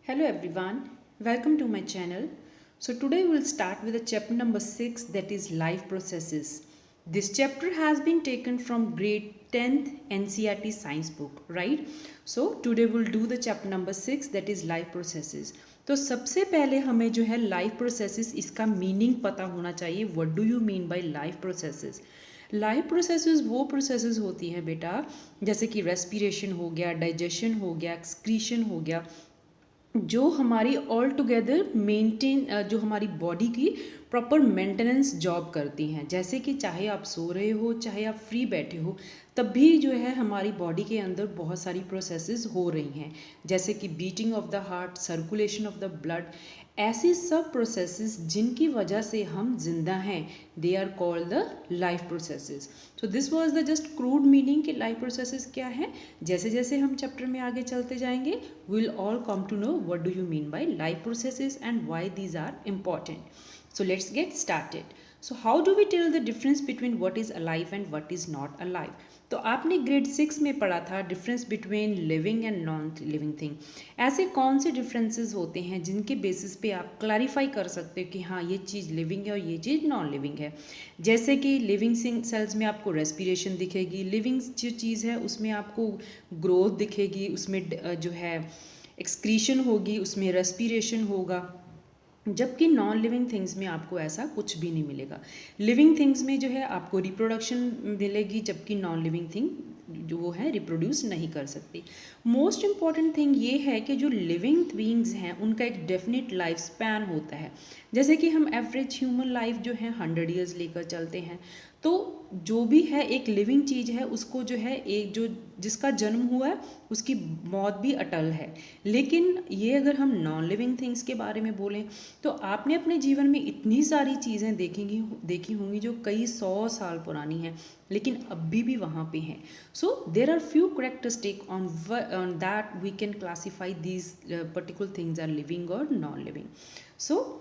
Hello everyone, welcome to my channel. So today we'll start with the chapter number 6, that is life processes. This chapter has been taken from grade 10th NCERT science book, right? So today we'll do the chapter number 6, that is life processes. तो सबसे पहले हमें जो है life processes इसका meaning पता होना चाहिए. What do you mean by life processes? Life processes वो प्रोसेसेस होती हैं बेटा, जैसे कि रेस्पिरेशन हो गया, डाइजेशन हो गया, एक्सक्रीशन हो गया, जो हमारी ऑल टुगेदर मेंटेन, जो हमारी बॉडी की प्रॉपर मेंटेनेंस जॉब करती हैं. जैसे कि चाहे आप सो रहे हो, चाहे आप फ्री बैठे हो, तब भी जो है हमारी बॉडी के अंदर बहुत सारी प्रोसेसेस हो रही हैं, जैसे कि beating of the heart, circulation of the blood. ऐसी सब प्रोसेसेस जिनकी वजह से हम जिंदा हैं, they are called the life processes. So this was the just crude meaning कि लाइफ प्रोसेसेस क्या है. जैसे जैसे हम चैप्टर में आगे चलते जाएंगे, we'll all come to know what do you mean by life processes and why these are important. So let's get started. So how do we tell the difference between what is alive and what is not alive? तो आपने grade 6 में पढ़ा था difference between living and non living thing. ऐसे कौन से differences होते हैं जिनके बेसिस पे आप क्लैरिफाई कर सकते हो कि हाँ ये चीज़ लिविंग है और ये चीज़ नॉन लिविंग है. जैसे कि लिविंग सेल्स में आपको रेस्पिरेशन दिखेगी, लिविंग जो चीज़ है उसमें आपको ग्रोथ दिखेगी, उसमें जो है एक्सक्रीशन होगी, उसमें रेस्पिरेशन होगा. जबकि नॉन लिविंग थिंग्स में आपको ऐसा कुछ भी नहीं मिलेगा. लिविंग थिंग्स में जो है आपको रिप्रोडक्शन मिलेगी, जबकि नॉन लिविंग थिंग जो वो है रिप्रोड्यूस नहीं कर सकती. मोस्ट इम्पॉर्टेंट थिंग ये है कि जो लिविंग बींग्स हैं उनका एक डेफिनेट लाइफ स्पैन होता है. जैसे कि हम एवरेज ह्यूमन लाइफ जो है 100 ईयर्स लेकर चलते हैं, तो जो भी है एक लिविंग चीज़ है उसको जो है एक जो जिसका जन्म हुआ है उसकी मौत भी अटल है. लेकिन ये अगर हम नॉन लिविंग थिंग्स के बारे में बोलें तो आपने अपने जीवन में इतनी सारी चीज़ें देखी होंगी जो कई 100 साल पुरानी हैं, लेकिन अभी भी वहाँ पे हैं. So there are few characteristic on that we can classify these particular things are living और non living. So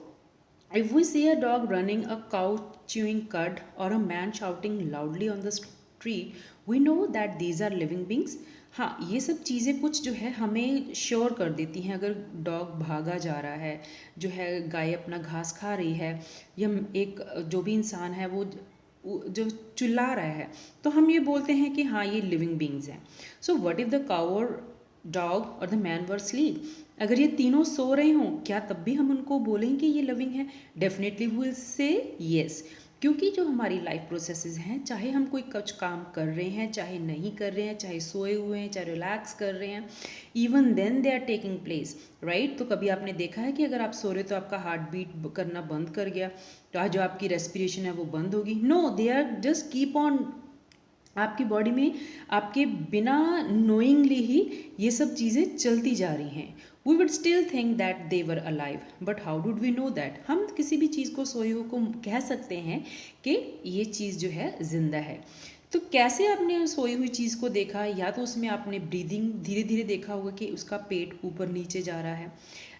if we see a dog running, a cow chewing cud, or a man shouting loudly on the street, we know that these are living beings. हाँ, ये सब चीज़ें कुछ जो है हमें sure कर देती हैं. अगर डॉग भागा जा रहा है, जो है गाय अपना घास खा रही है, या एक जो भी इंसान है वो जो चिल्ला रहा है, तो हम ये बोलते हैं कि हाँ ये लिविंग बींग्स हैं. So what if the cow और डॉग और द मैन वर स्लीप? अगर ये तीनों सो रहे हों, क्या तब भी हम उनको बोलेंगे कि ये लिविंग है? Definitely we will say yes. क्योंकि जो हमारी लाइफ प्रोसेसेस हैं, चाहे हम कोई कुछ काम कर रहे हैं, चाहे नहीं कर रहे हैं, चाहे सोए हुए हैं, चाहे रिलैक्स कर रहे हैं, even then they are taking place, right. तो कभी आपने देखा है कि अगर आप सो रहे हो तो आपका हार्ट बीट करना बंद कर गया, तो आज जो आपकी रेस्पिरेशन है वो बंद होगी? No, they are just keep on. आपकी बॉडी में आपके बिना नोइंगली ही ये सब चीज़ें चलती जा रही हैं. We would still think that they were alive, but how did we know that? हम किसी भी चीज़ को सोए हुए को कह सकते हैं कि ये चीज़ जो है जिंदा है. तो कैसे आपने सोई हुई चीज़ को देखा? या तो उसमें आपने ब्रीदिंग धीरे धीरे देखा होगा कि उसका पेट ऊपर नीचे जा रहा है.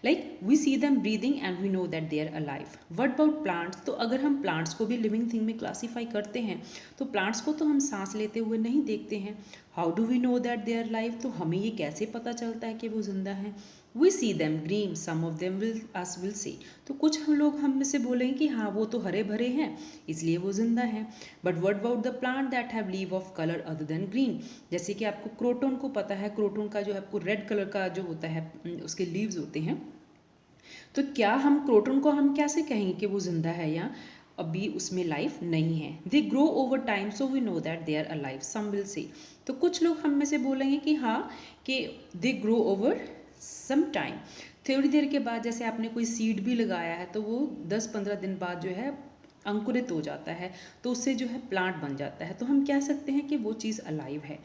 Like we see them breathing and we know that they are alive. What about plants? तो अगर हम प्लांट्स को भी लिविंग थिंग में क्लासीफाई करते हैं, तो प्लांट्स को तो हम सांस लेते हुए नहीं देखते हैं. How do we know that they are live? तो हमें ये कैसे पता चलता है कि वो जिंदा हैं? We see them green, some of them will us will see. तो कुछ हम लोग हम में से बोलेंगे कि हाँ वो तो हरे भरे हैं इसलिए वो जिंदा हैं. But what about the plant that have leave of colour other than green? जैसे कि आपको क्रोटन को पता है, क्रोटन का जो है आपको रेड कलर का जो होता है उसके लीव्स होते हैं. तो क्या हम क्रोटन को हम कैसे कहेंगे कि वो जिंदा है या अभी उसमें लाइफ नहीं है? They grow over time, so we know that they are alive, some will say. तो कुछ लोग हम में से बोलेंगे कि हाँ कि they grow over some time. थोड़ी देर के बाद जैसे आपने कोई सीड भी लगाया है तो वो 10-15 दिन बाद जो है अंकुरित हो जाता है, तो उससे जो है प्लांट बन जाता है. तो हम कह सकते हैं कि वो चीज़ अलाइव है.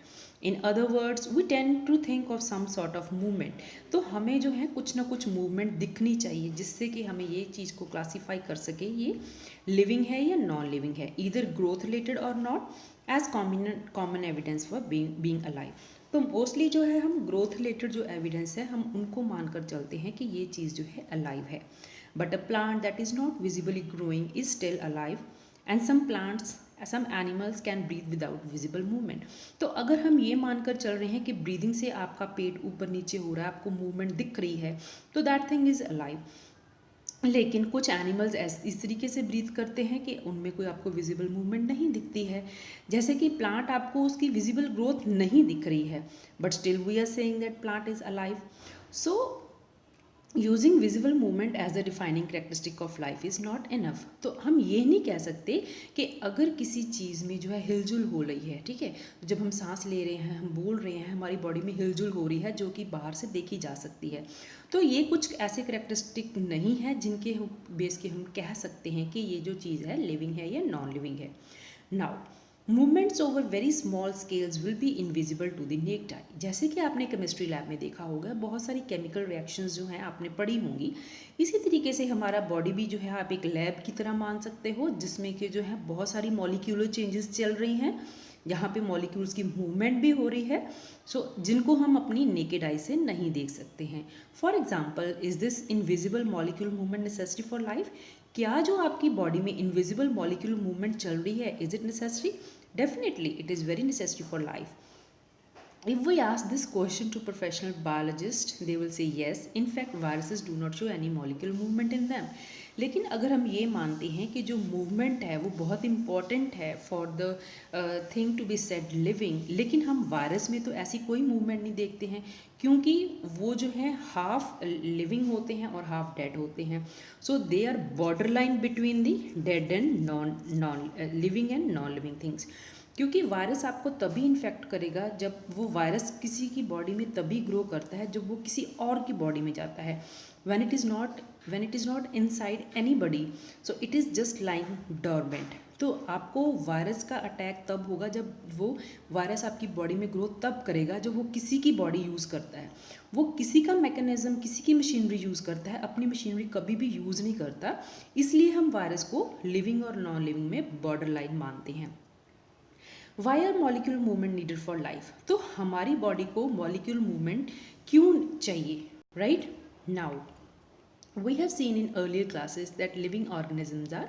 In other words we tend to think of some sort of movement. तो हमें जो है कुछ ना कुछ मूवमेंट दिखनी चाहिए जिससे कि हमें ये चीज़ को क्लासीफाई कर सके ये लिविंग है या नॉन लिविंग है, ईदर ग्रोथ रिलेटेड और not, as common evidence for being alive. तो मोस्टली जो है हम ग्रोथ रिलेटेड जो एविडेंस है हम उनको मानकर चलते हैं कि ये चीज़ जो है अलाइव है. But a plant that is not visibly growing is still alive, and some plants some animals can breathe without visible movement. तो अगर हम ये मानकर चल रहे हैं कि ब्रीदिंग से आपका पेट ऊपर नीचे हो रहा है, आपको मूवमेंट दिख रही है, तो दैट थिंग इज़ अलाइव। लेकिन कुछ एनिमल्स इस तरीके से ब्रीथ करते हैं कि उनमें कोई आपको विजिबल मूवमेंट नहीं दिखती है। जैसे कि प्लांट, आपको उसकी विजिबल ग्रोथ नहीं दिख रही है, but still we are saying that plant is alive. So using visible movement as the defining characteristic of life is not enough. तो हम ये नहीं कह सकते कि अगर किसी चीज़ में जो है हिलजुल हो रही है, ठीक है, जब हम सांस ले रहे हैं, हम बोल रहे हैं, हमारी बॉडी में हिलजुल हो रही है जो कि बाहर से देखी जा सकती है, तो ये कुछ ऐसे करेक्टरिस्टिक नहीं है जिनके बेस के हम कह सकते हैं कि ये जो चीज़ है लिविंग है या नॉन लिविंग है। Now movements over very small scales will be invisible to the naked eye. जैसे कि आपने केमिस्ट्री लैब में देखा होगा, बहुत सारी केमिकल रिएक्शंस जो हैं आपने पढ़ी होंगी। इसी तरीके से हमारा बॉडी भी जो है आप एक लैब की तरह मान सकते हो, जिसमें कि जो है बहुत सारी मॉलिक्यूलर चेंजेस चल रही हैं, यहाँ पे मॉलिक्यूल्स की मूवमेंट भी हो रही है, जिनको हम अपनी नेकेड आई से नहीं देख सकते हैं। For example, is this invisible molecule movement necessary for life? क्या जो आपकी बॉडी में इनविजिबल मॉलिक्यूल मूवमेंट चल रही है, is it necessary? Definitely, it is very necessary for life. If we ask this question to professional biologists, they will say yes. In fact, viruses do not show any molecular movement in them. लेकिन अगर हम ये मानते हैं कि जो movement है वो बहुत इंपॉर्टेंट है for the thing to be said living, लेकिन हम वायरस में तो ऐसी कोई मूवमेंट नहीं देखते हैं, क्योंकि वो जो है हाफ लिविंग होते हैं और हाफ डेड होते हैं। So they are border line between the dead and non living and non living things. क्योंकि वायरस आपको तभी इन्फेक्ट करेगा जब वो वायरस किसी की बॉडी में तभी ग्रो करता है जब वो किसी और की बॉडी में जाता है। when it is not inside anybody, so it is just lying dormant। तो आपको वायरस का अटैक तब होगा जब वो वायरस आपकी बॉडी में ग्रोथ तब करेगा जब वो किसी की बॉडी यूज़ करता है, वो किसी का मैकेनिज्म, किसी की मशीनरी यूज़ करता है, अपनी मशीनरी कभी भी यूज़ नहीं करता। इसलिए हम वायरस को लिविंग और नॉन लिविंग में बॉर्डर लाइन मानते हैं। Why are molecule movement needed for life? तो हमारी बॉडी को मॉलिक्यूल मूवमेंट क्यों चाहिए, right? Now we have seen in earlier classes that living organisms are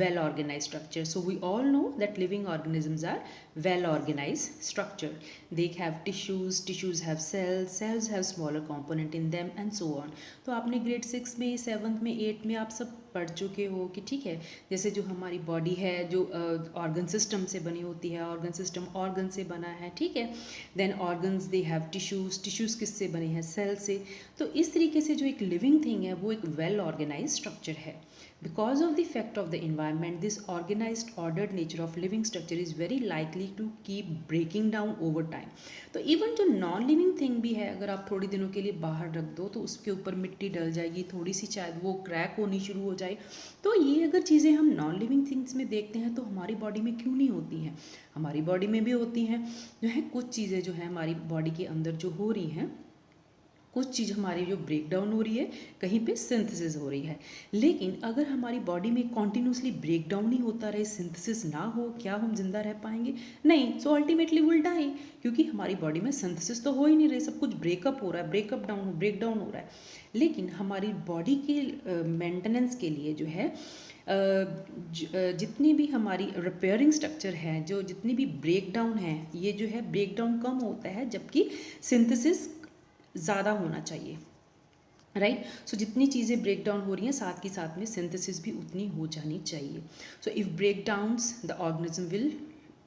well organized structures. So we all know that living organisms are well organized structure. They have tissues have cells have smaller component in them and so on. तो आपने grade 6 में, 7th में, 8th में आप सब पढ़ चुके हो कि ठीक है, जैसे जो हमारी बॉडी है जो ऑर्गन सिस्टम से बनी होती है, ऑर्गन सिस्टम ऑर्गन से बना है, ठीक है। Then organs they have tissues किससे बने हैं? सेल से। तो इस तरीके से जो एक लिविंग थिंग है वो एक वेल ऑर्गेनाइज स्ट्रक्चर है। Because of the effect of the environment, this organized ordered nature of living structure is very likely to keep breaking down over time. तो इवन जो नॉन लिविंग थिंग भी है, अगर आप थोड़ी दिनों के लिए बाहर रख दो तो उसके ऊपर मिट्टी डल जाएगी, थोड़ी सी शायद वो क्रैक होनी शुरू हो जाए। तो ये अगर चीज़ें हम नॉन लिविंग थिंग्स में देखते हैं तो हमारी बॉडी में क्यों नहीं होती हैं? हमारी बॉडी में भी होती हैं। जो है कुछ चीज़ें जो है हमारी बॉडी के अंदर जो हो रही हैं, कुछ चीज़ हमारी जो ब्रेक डाउन हो रही है, कहीं पे सिंथेसिस हो रही है। लेकिन अगर हमारी बॉडी में कॉन्टिन्यूसली ब्रेक डाउन ही होता रहे, सिंथेसिस ना हो, क्या हम जिंदा रह पाएंगे? नहीं। सो अल्टीमेटली विल डाई, क्योंकि हमारी बॉडी में सिंथेसिस तो हो ही नहीं रही, सब कुछ ब्रेकअप हो रहा है, ब्रेक डाउन हो रहा है। लेकिन हमारी बॉडी के मेंटेनेंस के लिए जो है जितनी भी हमारी रिपेयरिंग स्ट्रक्चर है, जो जितनी भी ब्रेक डाउन है, ये जो है ब्रेक डाउन कम होता है जबकि सिंथेसिस ज़्यादा होना चाहिए, राइट? सो जितनी चीज़ें ब्रेक डाउन हो रही हैं, साथ के साथ में सिंथेसिस भी उतनी हो जानी चाहिए। So if break downs the organism will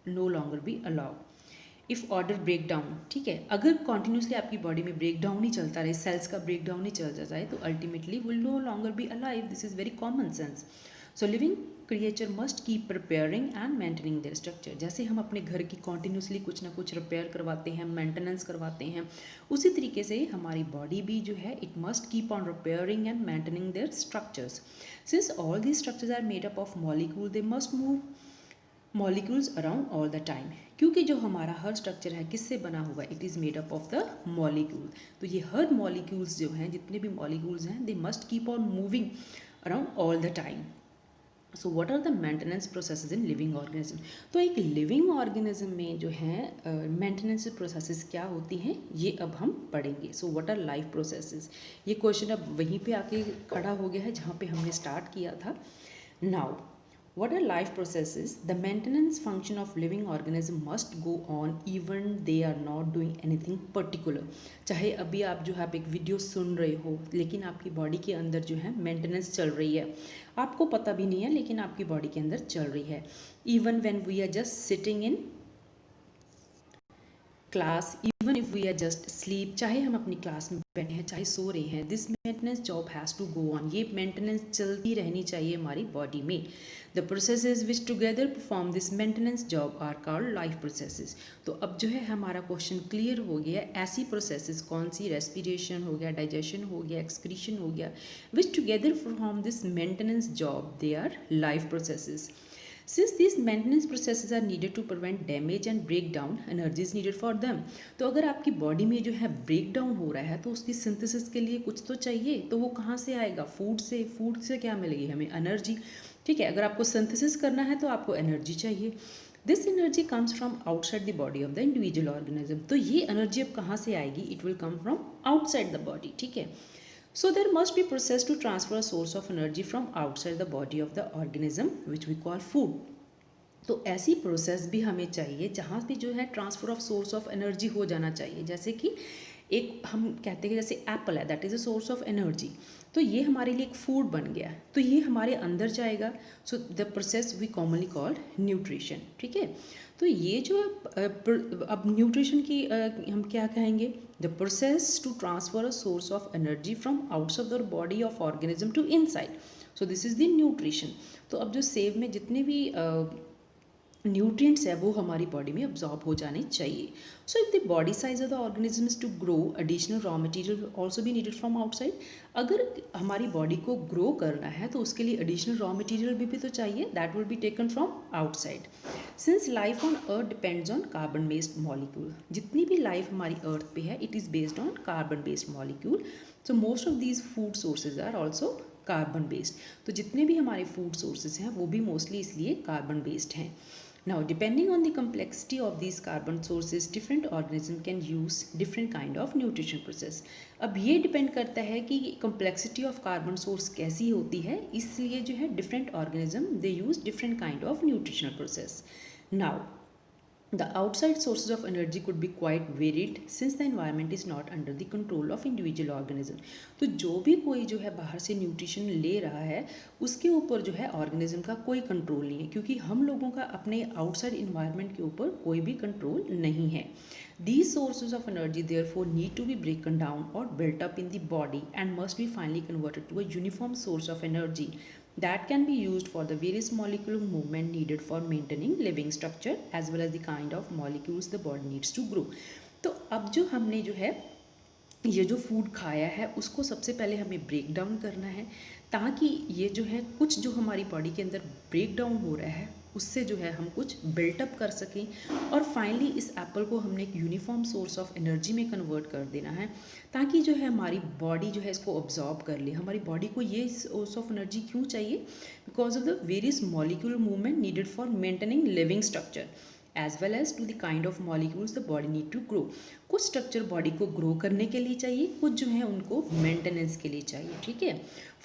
no longer be alive. If order break down, ठीक है, अगर कॉन्टिन्यूसली आपकी बॉडी में ब्रेक डाउन ही चलता रहे, सेल्स का ब्रेक डाउन ही चलता जाए, तो ultimately will no longer be alive. This is very common sense. So living creature must keep repairing and maintaining their structure. जैसे हम अपने घर की कॉन्टिन्यूसली कुछ ना कुछ रिपेयर करवाते हैं, मेंटेनेंस करवाते हैं, उसी तरीके से हमारी बॉडी भी जो है it must keep on repairing and maintaining their structures. Since all these structures are made up of molecule, they must move molecules around all the time. क्योंकि जो हमारा हर स्ट्रक्चर है किससे बना हुआ है? It is made up of the molecule. तो ये हर मॉलिक्यूल्स जो हैं, जितने भी मॉलिक्यूल्स हैं, they must keep on moving around all the time. So what are the maintenance processes in living organism? तो एक लिविंग ऑर्गेनिज्म में जो है मेंटेनेंस प्रोसेसेस क्या होती हैं, ये अब हम पढ़ेंगे। सो व्हाट आर लाइफ प्रोसेसेस? ये क्वेश्चन अब वहीं पे आके खड़ा हो गया है जहाँ पे हमने स्टार्ट किया था। Now What are life processes? The maintenance function of living organism must go on even they are not doing anything particular. चाहे अभी आप जो है आप एक वीडियो सुन रहे हो लेकिन आपकी बॉडी के अंदर जो है मेंटेनेंस चल रही है, आपको पता भी नहीं है लेकिन आपकी बॉडी के अंदर चल रही है. Even when we are just sitting in class, even if we are just sleep, चाहे हम अपनी क्लास में बैठे हैं चाहे सो रहे हैं, this maintenance job has to go on. ये मेंटेनेंस चलती रहनी चाहिए हमारी बॉडी में. The processes which together perform this maintenance job are called life processes. तो अब जो है हमारा क्वेश्चन क्लियर हो गया. ऐसी प्रोसेसेस कौन सी? रेस्पिरेशन हो गया, डाइजेशन हो गया, एक्सक्रीशन हो गया, which together perform this maintenance job, they are life processes. Since these maintenance processes are needed to prevent damage and breakdown, energy is needed for them. तो अगर आपकी बॉडी में जो है ब्रेक डाउन हो रहा है तो उसकी सिंथेसिस के लिए कुछ तो चाहिए. तो वो कहाँ से आएगा? फूड से. फूड से क्या मिलेगी हमें? एनर्जी. ठीक है, अगर आपको सिंथेसिस करना है तो आपको एनर्जी चाहिए. This energy comes from outside the body of the individual organism. तो ये एनर्जी अब कहाँ से आएगी? It will come from outside the body. ठीक है. So there must be process to transfer a source of energy from outside the body of the organism which we call food. तो ऐसी प्रोसेस भी हमें चाहिए जहाँ भी जो है transfer of source of energy हो जाना चाहिए. जैसे कि एक हम कहते हैं कि जैसे एप्पल है, that is a source of energy. तो ये हमारे लिए एक फूड बन गया, तो ये हमारे अंदर जाएगा. So the process we commonly called nutrition. ठीक है. तो ये जो अब न्यूट्रिशन की हम क्या कहेंगे? The process to transfer a source of energy from outside the body of organism to inside. So this is the nutrition. तो अब जो सेब में जितने भी न्यूट्रिएंट्स है वो हमारी बॉडी में अब्जॉर्ब हो जाने चाहिए. So if the body size of the organisms to grow, additional raw material also भी नीडेड फ्रॉम आउटसाइड. अगर हमारी बॉडी को ग्रो करना है तो उसके लिए एडिशनल रॉ मटेरियल भी तो चाहिए. That will be taken from outside. Since life on earth depends on carbon based molecule. जितनी भी लाइफ हमारी अर्थ पे है it is based on carbon based molecule. So most of these food sources are also carbon based. तो जितने भी हमारे food sources हैं वो भी मोस्टली इसलिए कार्बन बेस्ड हैं. Now, depending on the complexity of these carbon sources, different organisms can use different kind of nutrition process. अब ये डिपेंड करता है कि complexity of carbon source कैसी होती है, इसलिए जो है different organism they use different kind of nutritional process. Now, the outside sources of energy could be quite varied since the environment is not under the control of individual organism. तो जो भी कोई जो है बाहर से न्यूट्रिशन ले रहा है उसके ऊपर जो है ऑर्गेनिज्म का कोई कंट्रोल नहीं है, क्योंकि हम लोगों का अपने आउटसाइड इन्वायरमेंट के ऊपर कोई भी कंट्रोल नहीं है. These sources of energy therefore need to be broken down or built up in the body and must be finally converted to a uniform source of energy that can be used for the various molecular movement needed for maintaining living structure as well as the kind of molecules the body needs to grow. तो अब जो हमने जो है ये जो food खाया है उसको सबसे पहले हमें ब्रेक डाउन करना है ताकि ये जो है कुछ जो हमारी बॉडी के अंदर ब्रेक डाउन हो रहा है उससे जो है हम कुछ बिल्टअप कर सकें. और फाइनली इस एप्पल को हमने एक यूनिफॉर्म सोर्स ऑफ एनर्जी में कन्वर्ट कर देना है ताकि जो है हमारी बॉडी जो है इसको ऑब्जॉर्ब कर ले. हमारी बॉडी को ये सोर्स ऑफ एनर्जी क्यों चाहिए? Because of the various molecular movement needed for maintaining living structure as well as to the kind of molecules the body need to grow. कुछ स्ट्रक्चर बॉडी को grow करने के लिए चाहिए, कुछ जो है उनको मेंटेनेंस के लिए चाहिए. ठीक है.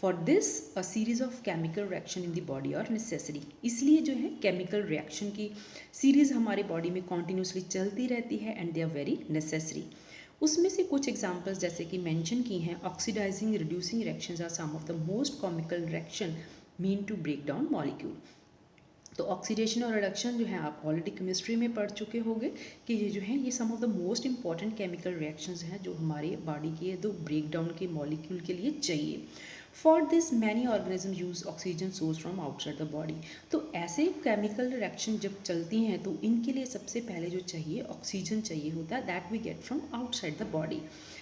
For this a series of chemical reaction in the body are necessary. इसलिए जो है केमिकल रिएक्शन की सीरीज हमारे बॉडी में कॉन्टीन्यूसली चलती रहती है and they are very necessary. उसमें से कुछ एग्जाम्पल्स जैसे कि मेंशन की हैं. Oxidising reducing reactions are some of the most chemical reaction mean to break down molecule. तो ऑक्सीडेशन और रिडक्शन जो है आप ऑलरेडी केमिस्ट्री में पढ़ चुके होंगे कि ये जो है ये some of the most important chemical reactions हैं जो हमारे बॉडी के दो ब्रेक डाउन के मॉलिक्यूल के लिए चाहिए. For this many organism use oxygen source from outside the body. तो ऐसे केमिकल रिएक्शन जब चलती हैं तो इनके लिए सबसे पहले जो चाहिए ऑक्सीजन चाहिए होता है, that we get from outside the body.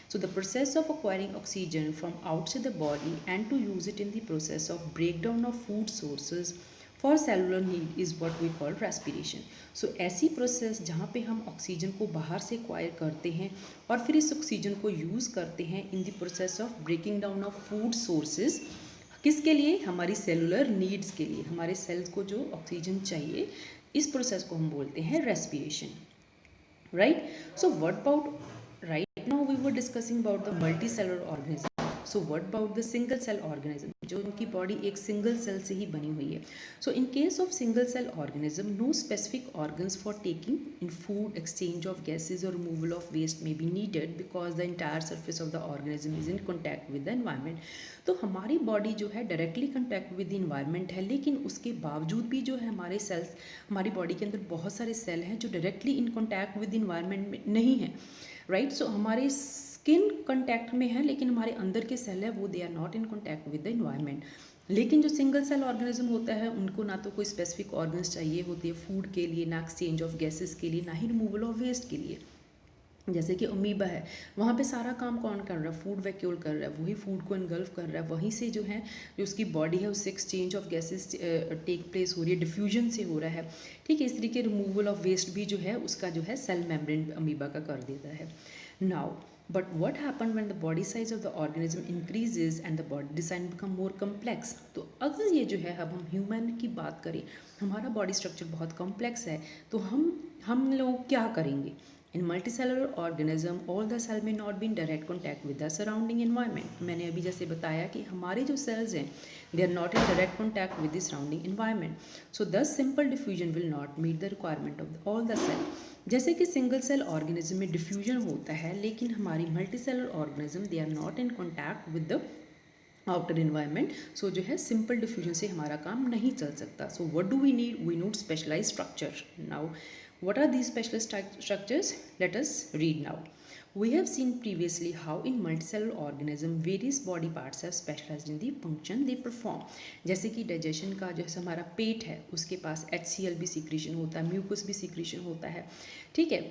So the process of acquiring oxygen from outside the body and to use it in the process of breakdown of food sources for cellular need is what we call respiration. So ऐसी process जहाँ पे हम oxygen को बाहर से acquire करते हैं और फिर इस ऑक्सीजन को यूज़ करते हैं in the process of breaking down of food sources. किसके लिए? हमारी सेलुलर नीड्स के लिए. हमारे सेल्स को जो ऑक्सीजन चाहिए इस प्रोसेस को हम बोलते हैं respiration. Right. So what about right now we were discussing about the multicellular organism. So what about the single cell organism, जो उनकी बॉडी एक सिंगल सेल से ही बनी हुई है. So in case of single cell organism, no specific organs for taking in food, exchange of gases or removal of waste may be needed because the entire surface of the organism is in contact with the environment. तो हमारी body जो है directly contact with the environment है, लेकिन उसके बावजूद भी जो है हमारे सेल्स, हमारी बॉडी के अंदर बहुत सारे सेल हैं जो directly in contact with the environment में नहीं है, राइट. सो हमारे स्किन कॉन्टैक्ट में है, लेकिन हमारे अंदर के सेल है वो they are not in contact with the environment. लेकिन जो सिंगल सेल ऑर्गेनिज्म होता है उनको ना तो कोई स्पेसिफिक ऑर्गन्स चाहिए होती है फूड के लिए, ना एक्सचेंज ऑफ गैसेस के लिए, ना ही रिमूवल ऑफ वेस्ट के लिए. जैसे कि अमीबा है, वहाँ पे सारा काम कौन कर रहा है, फूड वैक्यूल कर रहा है, वही फूड को इनगल्फ कर रहा है, वहीं से जो है जो उसकी बॉडी है उससे exchange of gases take place हो रही है, डिफ्यूजन से हो रहा है. ठीक है, इस तरीके रिमूवल ऑफ वेस्ट भी जो है उसका जो है सेल मेम्ब्रेन अमीबा का कर देता है. Now but what happened when the body size of the organism increases and the body design become more complex. तो अगर ये जो है अब हम ह्यूमन की बात करें, हमारा बॉडी स्ट्रक्चर बहुत कॉम्प्लेक्स है, तो हम लोग क्या करेंगे. In multicellular organism, all the cell may not be in direct contact with the surrounding environment. मैंने अभी जैसे बताया कि हमारे जो cells हैं, they are not in direct contact with the surrounding environment. So thus simple diffusion will not meet the requirement of all the cell. जैसे कि सिंगल सेल ऑर्गेनिज्म में डिफ्यूजन होता है, लेकिन हमारी multicellular organism they are not in contact with the outer environment. So जो है simple diffusion से हमारा काम नहीं चल सकता. So what do we need specialize structure. Now what are these specialized structures? Let us read now. We have seen previously how in multicellular organism various body parts have specialized in the function they perform. जैसे कि digestion का जो है हमारा पेट है, उसके पास HCl भी secretion होता है, म्यूकस भी सिक्रीशन होता है. ठीक है,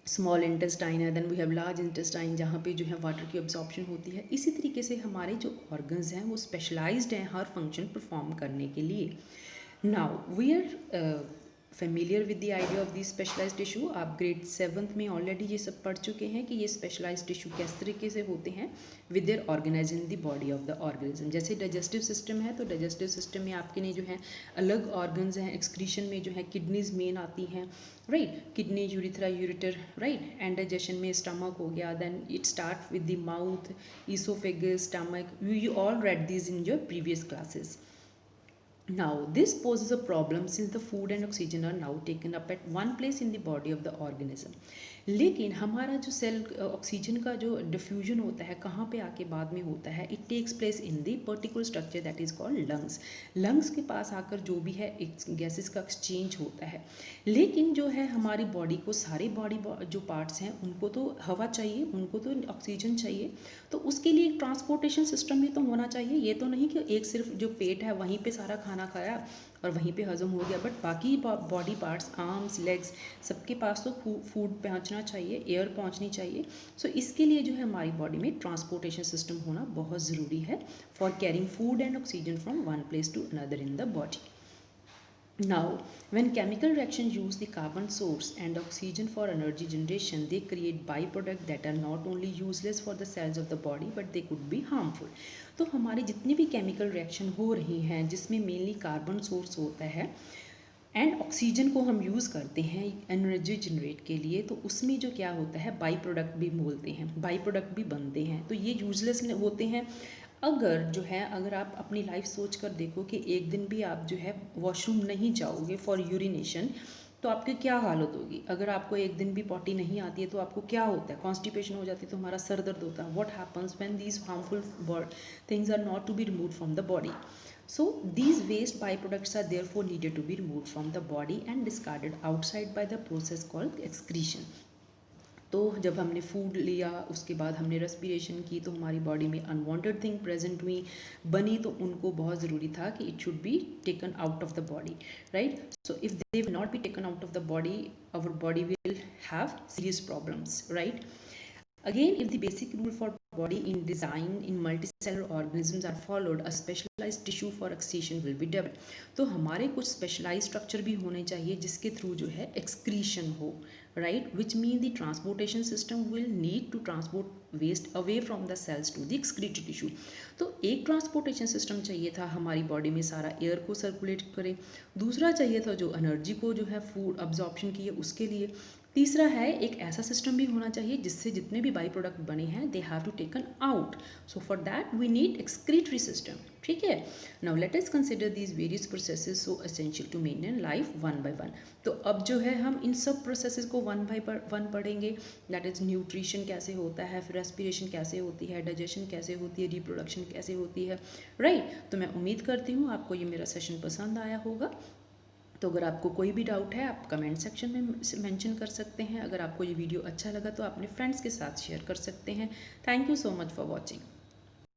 स्मॉल इंटेस्टाइन है, then we have large intestine जहाँ पे जो है वाटर की अब्जॉर्प्शन होती है. इसी तरीके से हमारे जो ऑर्गन्स हैं वो स्पेशलाइज्ड हैं हर फंक्शन परफॉर्म करने के लिए. Now we are familiar with the idea of the specialized tissue. आप ग्रेड 7th में ऑलरेडी ये सब पढ़ चुके हैं कि ये स्पेशलाइज्ड टिश्यू किस तरीके से होते हैं with their organize in the body of the organism. जैसे डाइजेस्टिव सिस्टम है, तो डाइजेस्टिव सिस्टम में आपके ने जो है अलग ऑर्गन्स हैं. एक्सक्रीशन में जो है किडनीज मेन आती हैं, right, kidney, urethra, ureter, right. And digestion में स्टमक हो गया, then it start with the mouth, oesophagus, stomach. You all read this in your previous classes. Now this poses a problem since the food and oxygen are now taken up at one place in the body of the organism. लेकिन हमारा जो cell oxygen का जो diffusion होता है कहाँ पे आके बाद में होता है, it takes place in the particular structure that is called lungs. Lungs के पास आकर जो भी है गैसेस का एक्सचेंज होता है. लेकिन जो है हमारी बॉडी को सारे बॉडी जो पार्ट्स हैं उनको तो हवा चाहिए, उनको तो ऑक्सीजन चाहिए. तो उसके लिए एक ट्रांसपोर्टेशन सिस्टम भी तो होना चाहिए. ये तो नहीं कि एक सिर्फ जो पेट है वहीं पे सारा खाना खाया और वहीं पे हजम हो गया, बट बाकी बॉडी पार्ट्स, आर्म्स, लेग्स, सबके पास तो फूड पहुंचना चाहिए, एयर पहुंचनी चाहिए. सो इसके लिए जो है हमारी बॉडी में ट्रांसपोर्टेशन सिस्टम होना बहुत ज़रूरी है for carrying food and oxygen from one place to another in the body. Now, when chemical reactions use the carbon source and oxygen for energy generation, they create byproducts that are not only useless for the cells of the body, but they could be harmful. तो हमारे जितने भी chemical reaction हो रही हैं जिसमें mainly carbon source होता है एंड ऑक्सीजन को हम यूज़ करते हैं एनर्जी जनरेट के लिए, तो उसमें जो क्या होता है बाई प्रोडक्ट भी बोलते हैं, बाई प्रोडक्ट भी बनते हैं. तो ये यूजलेस होते हैं. अगर आप अपनी लाइफ सोच कर देखो कि एक दिन भी आप जो है वॉशरूम नहीं जाओगे फॉर यूरिनेशन, तो आपकी क्या हालत होगी. अगर आपको एक दिन भी पॉटी नहीं आती है तो आपको क्या होता है, कॉन्स्टिपेशन हो जाती है, तो हमारा सर दर्द होता है. What happens when these harmful things are not to be removed from the body. So these waste byproducts are therefore needed to be removed from the body and discarded outside by the process called excretion. तो जब हमने food लिया उसके बाद हमने respiration की तो हमारी बॉडी में अनवांटेड थिंग प्रेजेंट हुई, बनी, तो उनको बहुत ज़रूरी था कि it should be taken out of the body, right. So if they will not be taken out of the body, our body will have serious problems, right. Again, if the basic rule for body in design in multicellular organisms are followed, a specialized tissue for excretion will be developed. तो हमारे कुछ specialized structure भी होने चाहिए जिसके through जो है excretion हो, right, which means the transportation system will need to transport waste away from the cells to the excreted tissue. तो एक ट्रांसपोर्टेशन सिस्टम चाहिए था हमारी बॉडी में सारा एयर को सर्कुलेट करे, दूसरा चाहिए था जो एनर्जी को जो है फूड अब्जॉर्प्शन की है उसके लिए, तीसरा है एक ऐसा सिस्टम भी होना चाहिए जिससे जितने भी बाई प्रोडक्ट बने हैं they have to taken out, so for that we need excretory system. ठीक है, now let us consider these various processes so essential to maintain life one by one. तो अब जो है हम इन सब प्रोसेसेस को वन बाय वन पढ़ेंगे, दैट इज न्यूट्रिशन कैसे होता है, फिर रेस्पिरेशन कैसे होती है, डाइजेशन कैसे होती है, रिप्रोडक्शन कैसे होती है, राइट। तो मैं उम्मीद करती हूँ आपको ये मेरा सेशन पसंद आया होगा। तो अगर आपको कोई भी डाउट है आप कमेंट सेक्शन में मेंशन कर सकते हैं। अगर आपको ये वीडियो अच्छा लगा तो अपने फ्रेंड्स के साथ शेयर कर सकते हैं। Thank you so much for watching.